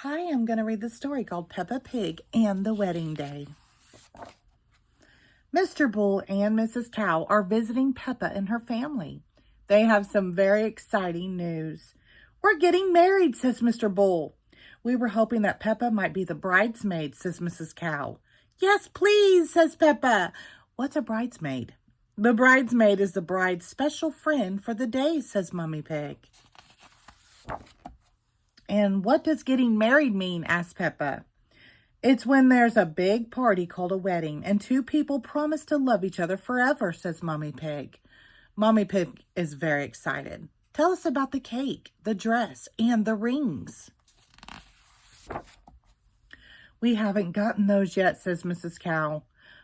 Hi, I'm going to read the story called Peppa Pig and the Wedding Day. Mr. Bull and Mrs. Cow are visiting Peppa and her family. They have some very exciting news. We're getting married, says Mr. Bull. We were hoping that Peppa might be the bridesmaid, says Mrs. Cow. Yes, please, says Peppa. What's a bridesmaid? The bridesmaid is the bride's special friend for the day, says Mummy Pig. And what does getting married mean? Asked Peppa. It's when there's a big party called a wedding and two people promise to love each other forever, says Mummy Pig. Mummy Pig is very excited. Tell us about the cake, the dress, and the rings. We haven't gotten those yet, says Mrs. Cow.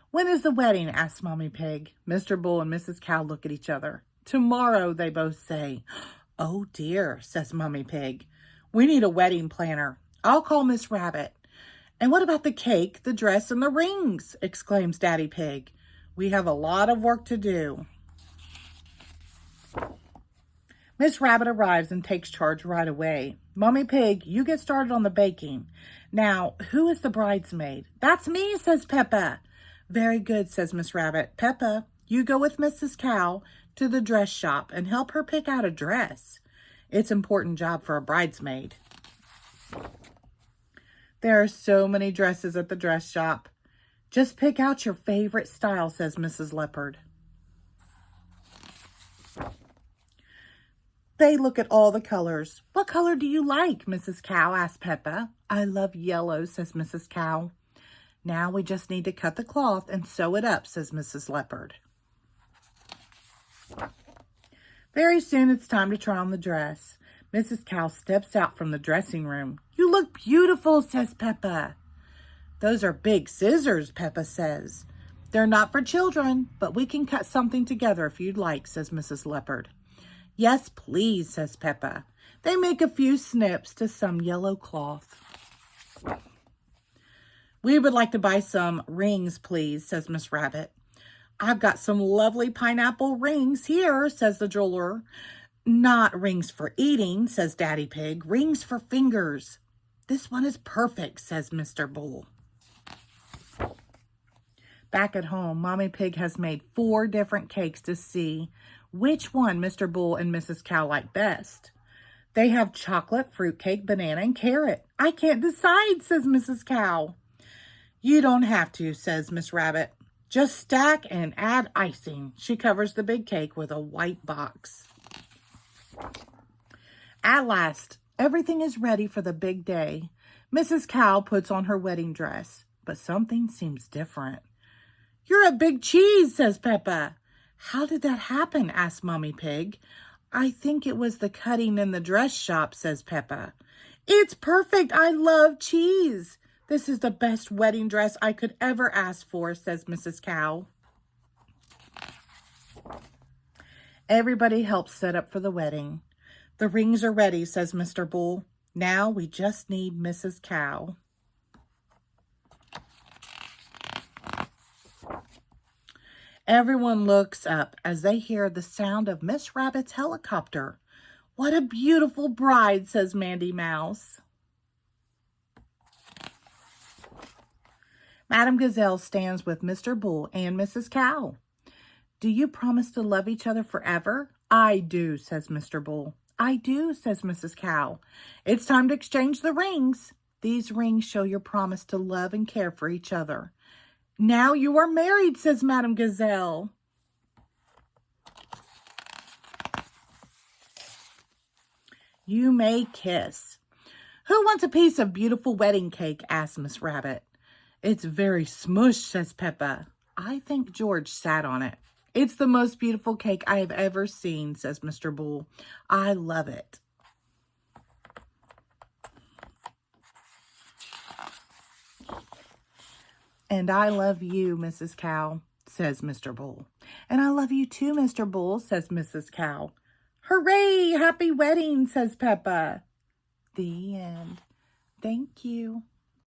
When is the wedding? Asks Mummy Pig. Mr. Bull and Mrs. Cow look at each other. Tomorrow, they both say. Oh dear, says Mummy Pig. We need a wedding planner. I'll call Miss Rabbit. And what about the cake, the dress, and the rings? Exclaims Daddy Pig. We have a lot of work to do. Miss Rabbit arrives and takes charge right away. Mummy Pig, you get started on the baking. Now, who is the bridesmaid? That's me, says Peppa. Very good, says Miss Rabbit. Peppa, you go with Mrs. Cow to the dress shop and help her pick out a dress. It's an important job for a bridesmaid. There are so many dresses at the dress shop. Just pick out your favorite style, says Mrs. Leopard. They look at all the colors. What color do you like, Mrs. Cow? Asked Peppa. I love yellow, says Mrs. Cow. Now we just need to cut the cloth and sew it up, says Mrs. Leopard. Very soon it's time to try on the dress. Mrs. Cow steps out from the dressing room. You look beautiful, says Peppa. Those are big scissors, Peppa says. They're not for children, but we can cut something together if you'd like, says Mrs. Leopard. Yes, please, says Peppa. They make a few snips to some yellow cloth. We would like to buy some rings, please, says Miss Rabbit. I've got some lovely pineapple rings here, says the jeweler. Not rings for eating, says Daddy Pig. Rings for fingers. This one is perfect, says Mr. Bull. Back at home, Mommy Pig has made 4 different cakes to see which one Mr. Bull and Mrs. Cow like best. They have chocolate, fruitcake, banana, and carrot. I can't decide, says Mrs. Cow. You don't have to, says Miss Rabbit. Just stack and add icing. She covers the big cake with a white box. At last, everything is ready for the big day. Mrs. Cow puts on her wedding dress, but something seems different. You're a big cheese, says Peppa. How did that happen? Asked Mummy Pig. I think it was the cutting in the dress shop, says Peppa. It's perfect. I love cheese. This is the best wedding dress I could ever ask for, says Mrs. Cow. Everybody helps set up for the wedding. The rings are ready, says Mr. Bull. Now we just need Mrs. Cow. Everyone looks up as they hear the sound of Miss Rabbit's helicopter. What a beautiful bride, says Mandy Mouse. Madame Gazelle stands with Mr. Bull and Mrs. Cow. Do you promise to love each other forever? I do, says Mr. Bull. I do, says Mrs. Cow. It's time to exchange the rings. These rings show your promise to love and care for each other. Now you are married, says Madame Gazelle. You may kiss. Who wants a piece of beautiful wedding cake? Asked Miss Rabbit. It's very smush, says Peppa. I think George sat on it. It's the most beautiful cake I have ever seen, says Mr. Bull. I love it. And I love you, Mrs. Cow, says Mr. Bull. And I love you too, Mr. Bull, says Mrs. Cow. Hooray! Happy wedding, says Peppa. The end. Thank you.